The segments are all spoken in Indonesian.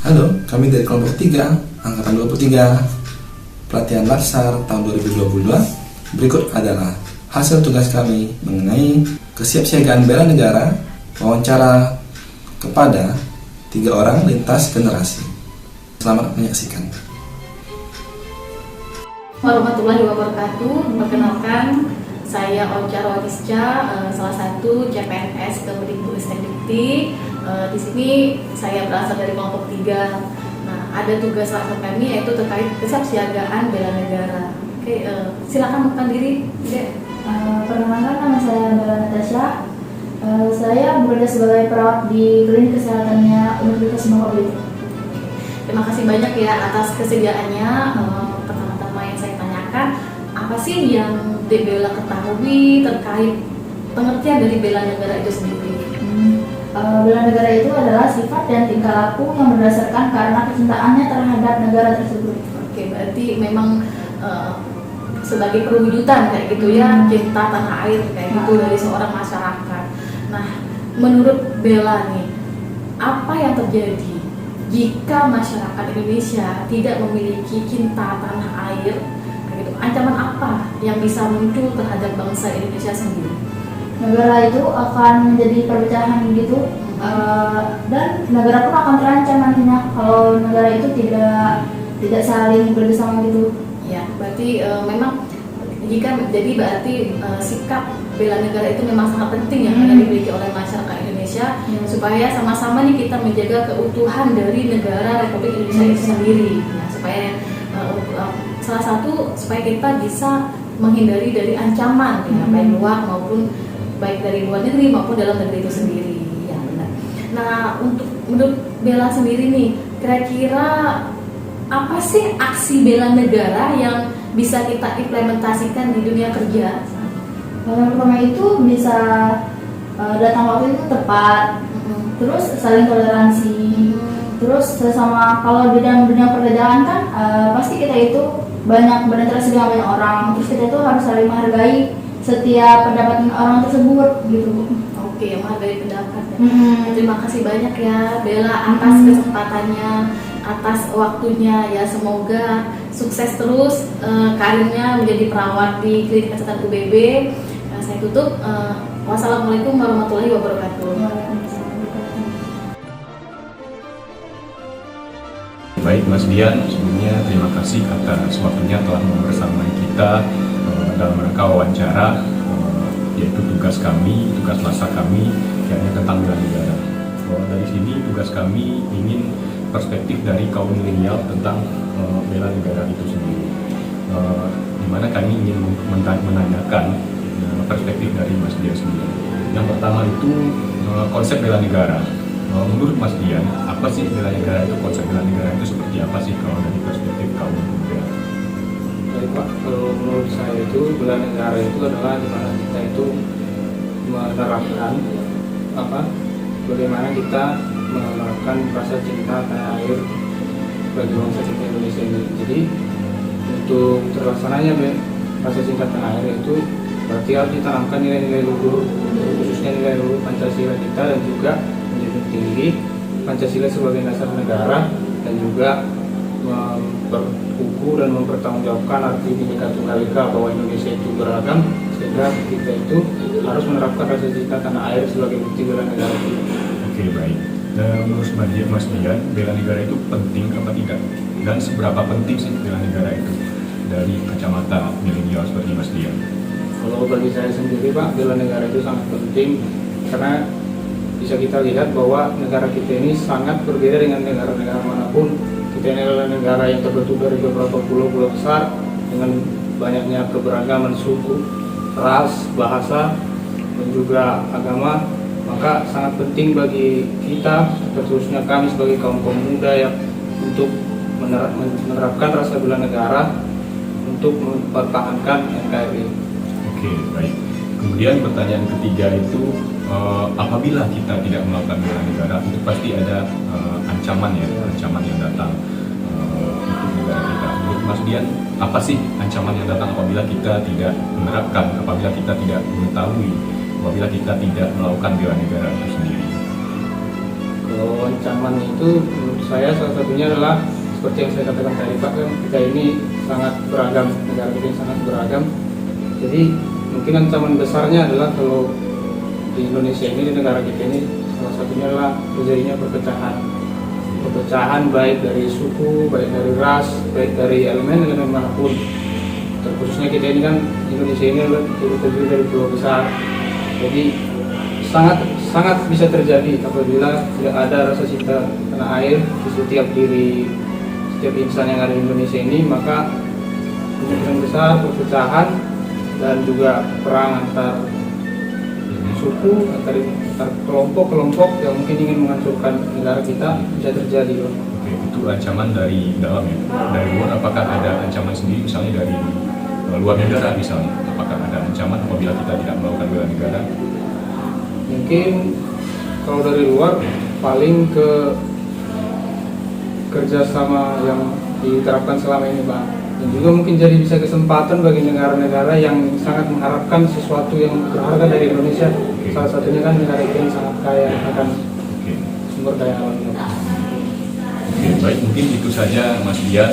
Halo, kami dari kelompok 3, angkatan 23, pelatihan Latsar tahun 2022. Berikut adalah hasil tugas kami mengenai kesiapsiagaan bela negara, wawancara kepada 3 orang lintas generasi. Selamat menyaksikan. Warahmatullahi wabarakatuh. Perkenalkan, saya Ocha Rowadisca, salah satu CPNS Kemdikbudristek Dikti. Di sini saya berasal dari kelompok 3. Nah, ada tugas langsung kami yaitu terkait kesiapsiagaan bela negara. Oke, silakan bukan diri. Perkenalkan, nama saya Bella Natasha. Saya bekerja sebagai perawat di klinik kesehatannya Universitas Bangka Belitung. Terima kasih banyak ya atas kesediaannya. Pertama-tama yang saya tanyakan, apa sih yang Bella ketahui terkait pengertian dari bela negara itu sendiri? Bela negara itu adalah sifat dan tingkah laku yang berdasarkan karena kecintaannya terhadap negara tersebut. Oke, berarti memang sebagai perwujudan kayak gitu ya, cinta tanah air kayak gitu dari seorang masyarakat. Nah, menurut Bella nih, apa yang terjadi jika masyarakat Indonesia tidak memiliki cinta tanah air? Kayak gitu. Ancaman apa yang bisa muncul terhadap bangsa Indonesia sendiri? Negara itu akan menjadi perpecahan gitu, dan negara pun akan terancam nantinya kalau negara itu tidak saling bekerjasama gitu. Ya, berarti memang berarti sikap bela negara itu memang sangat penting ya yang dimiliki oleh masyarakat Indonesia supaya sama-sama nih kita menjaga keutuhan dari negara Republik Indonesia itu sendiri. Nah, supaya salah satu supaya kita bisa menghindari dari ancaman ya, baik luar maupun baik dari luar negeri maupun dalam negeri itu sendiri. Ya, benar. Nah, menurut Bella sendiri nih, kira-kira apa sih aksi bela negara yang bisa kita implementasikan di dunia kerja? Yang pertama itu bisa datang waktu itu tepat, terus saling toleransi, terus sesama kalau di dalam dunia pekerjaan kan pasti kita itu banyak berinteraksi dengan banyak orang, terus kita itu harus saling menghargai setiap pendapat orang tersebut gitu. Oke, menghargai pendapat. Terima kasih banyak ya Bella atas kesempatannya, atas waktunya ya. Semoga sukses terus karirnya menjadi perawat di klinik kesehatan UBB. Saya tutup. Wassalamualaikum warahmatullahi wabarakatuh. Baik Mas Dian, sebelumnya terima kasih atas waktunya telah membersamai kita dalam rangka wawancara, yaitu tugas Latsar kami, yakni tentang bela negara. Dari sini tugas kami ingin perspektif dari kaum milenial tentang bela negara itu sendiri, di mana kami ingin menanyakan perspektif dari Mas Dian sendiri. Yang pertama itu konsep bela negara. Menurut Mas Dian, apa sih bela negara itu? Konsep bela negara itu seperti apa sih kalau dari perspektif kaum muda? Baik Pak, kalau menurut saya itu bela negara itu adalah di mana kita itu menerapkan bagaimana kita menerapkan rasa cinta tanah air bagi bangsa kita Indonesia ini. Jadi untuk terlaksananya rasa cinta tanah air itu berarti harus ditanamkan nilai-nilai luhur, khususnya nilai luhur Pancasila kita, dan juga menjunjung tinggi Pancasila sebagai dasar negara, dan juga memperkukuh dan mempertanggungjawabkan arti Bhinneka Tunggal Ika bahwa Indonesia itu beragam, sehingga kita itu harus menerapkan rasa cinta tanah air sebagai bukti bela negara. Oke, baik. Menurut Mas Dian, bela negara itu penting apa tidak? Dan seberapa penting sih bela negara itu dari kacamata milenial seperti Mas Dian? Kalau bagi saya sendiri Pak, bela negara itu sangat penting karena bisa kita lihat bahwa negara kita ini sangat berbeda dengan negara-negara manapun. Kita ini adalah negara yang terbentuk dari beberapa pulau-pulau besar dengan banyaknya keberagaman suku, ras, bahasa, dan juga agama. Maka sangat penting bagi kita, khususnya kami sebagai kaum muda yang untuk menerapkan rasa bela negara untuk mempertahankan NKRI. Oke, baik. Kemudian pertanyaan ketiga itu, apabila kita tidak melakukan bela negara, itu pasti ada ancaman yang datang untuk negara kita. Menurut Mas Dian, apa sih ancaman yang datang apabila kita tidak menerapkan, apabila kita tidak mengetahui, apabila kita tidak melakukan bela negara itu sendiri? Kalau ancaman itu menurut saya salah satunya adalah seperti yang saya katakan tadi Pak, kan kita ini sangat beragam, negara kita ini sangat beragam. Jadi mungkin ancaman besarnya adalah kalau di Indonesia ini, di negara kita ini, salah satunya adalah terjadinya perpecahan baik dari suku, baik dari ras, baik dari elemen manapun. Terkhususnya kita ini kan, Indonesia ini terdiri dari pulau besar, jadi sangat bisa terjadi apabila tidak ada rasa cinta tanah air di setiap insan yang ada di Indonesia ini, maka kemungkinan besar perpecahan dan juga perang antar suku, antar kelompok-kelompok yang mungkin ingin menghancurkan negara kita bisa terjadi. Oke, itu ancaman dari dalam ya. Dari luar apakah ada ancaman sendiri, misalnya dari luar negara misalnya, apakah ada ancaman apabila kita tidak melakukan bela negara? Mungkin kalau dari luar paling ke kerjasama yang diterapkan selama ini Pak, dan juga mungkin jadi bisa kesempatan bagi negara-negara yang sangat mengharapkan sesuatu yang berharga dari Indonesia. Salah satunya kan negara kita yang sangat kaya akan sumber daya alamnya. Oke, baik, mungkin itu saja Mas Dian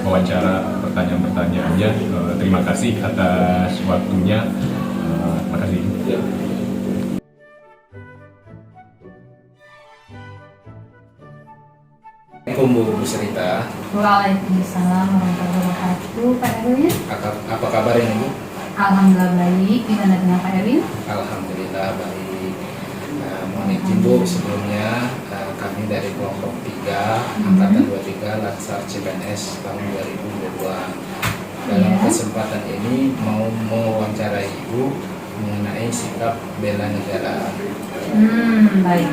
wawancara pertanyaan-pertanyaannya. Terima kasih atas waktunya. Terima kasih. Ya. Assalamualaikum Bu Srita. Waalaikumsalam warahmatullahi wabarakatuh. Pak Erwin, Apa kabar ini Bu? alhamdulillah baik. Gimana dengan Pak Erwin? Alhamdulillah baik. Mohon izin Bu, sebelumnya kami dari kelompok 3 Angkatan 23 Latsar CPNS tahun 2022. Dalam Iya. kesempatan ini mau mewawancarai Ibu mengenai sikap bela negara. Baik.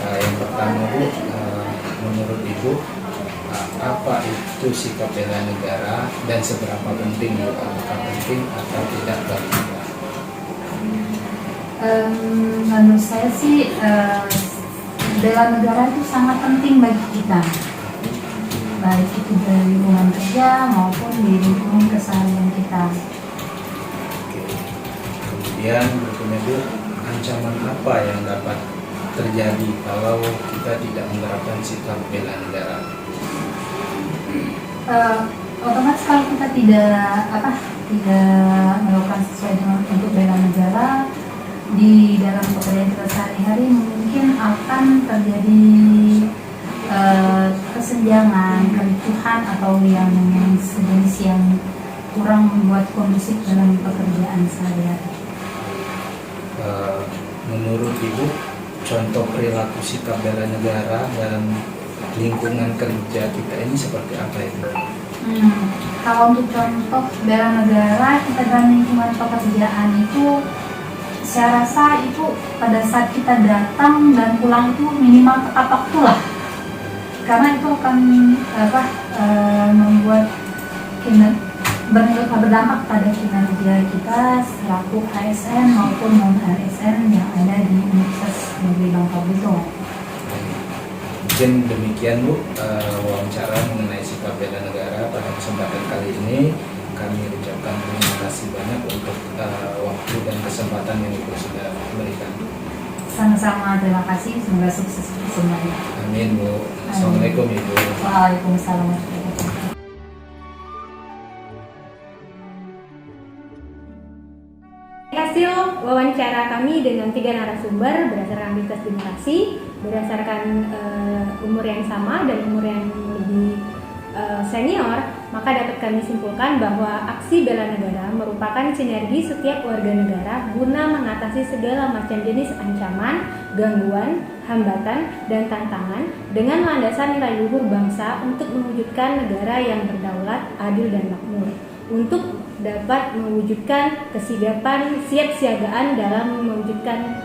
Yang pertama Bu, menurut Ibu apa itu sikap bela negara dan seberapa penting Bu? Apakah penting atau tidak bagi kita? Menurut saya sih bela negara itu sangat penting bagi kita, baik itu dari lingkungan kerja maupun di lingkungan keseharian kita. Oke. Kemudian berikutnya Bu, ancaman apa yang dapat terjadi kalau kita tidak menerapkan sikap bela negara? Otomatis kalau kita tidak melakukan sesuai dengan untuk bela negara di dalam pekerjaan kita sehari-hari, mungkin akan terjadi kesenjangan, kericuhan atau yang sejenis yang kurang membuat kondusif dalam pekerjaan sehari-hari. Menurut Ibu, contoh perilaku sikap bela negara dalam lingkungan kerja kita ini seperti apa Ibu? Kalau untuk contoh bela negara kita dalam lingkungan pekerjaan itu, saya rasa itu pada saat kita datang dan pulang itu minimal tepat waktu lah, karena itu akan membuat berdampak pada kinerja kita selaku ASN maupun non ASN yang ada di Universitas Negeri Bangka Belitung. Mungkin demikian Bu, wawancara mengenai sikap bela negara pada kesempatan kali ini. Kami ucapkan terima kasih banyak untuk waktu dan kesempatan yang Ibu sudah berikan. Sama-sama, terima kasih, semoga sukses semuanya. Amin Bu. Assalamualaikum Ibu. Waalaikumsalam warahmatullahi wabarakatuh. Hasil wawancara kami dengan 3 narasumber berdasarkan lintas generasi, berdasarkan umur yang sama dan umur yang lebih senior, maka dapat kami simpulkan bahwa aksi bela negara merupakan sinergi setiap warga negara guna mengatasi segala macam jenis ancaman, gangguan, hambatan, dan tantangan dengan landasan nilai luhur bangsa untuk mewujudkan negara yang berdaulat, adil, dan makmur. Untuk dapat mewujudkan kesigapan siap-siagaan dalam mewujudkan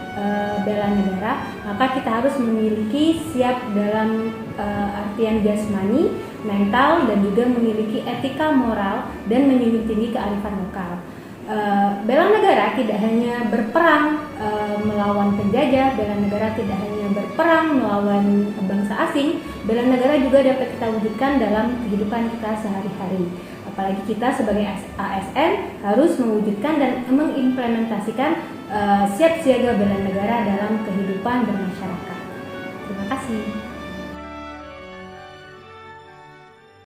bela negara, maka kita harus memiliki siap dalam artian jasmani, mental, dan juga memiliki etika moral dan menjunjung tinggi kearifan lokal. Bela negara tidak hanya berperang melawan penjajah, bela negara tidak hanya berperang melawan bangsa asing, bela negara juga dapat kita wujudkan dalam kehidupan kita sehari-hari. Apalagi kita sebagai ASN harus mewujudkan dan mengimplementasikan siap siaga bela negara dalam kehidupan bermasyarakat. Terima kasih.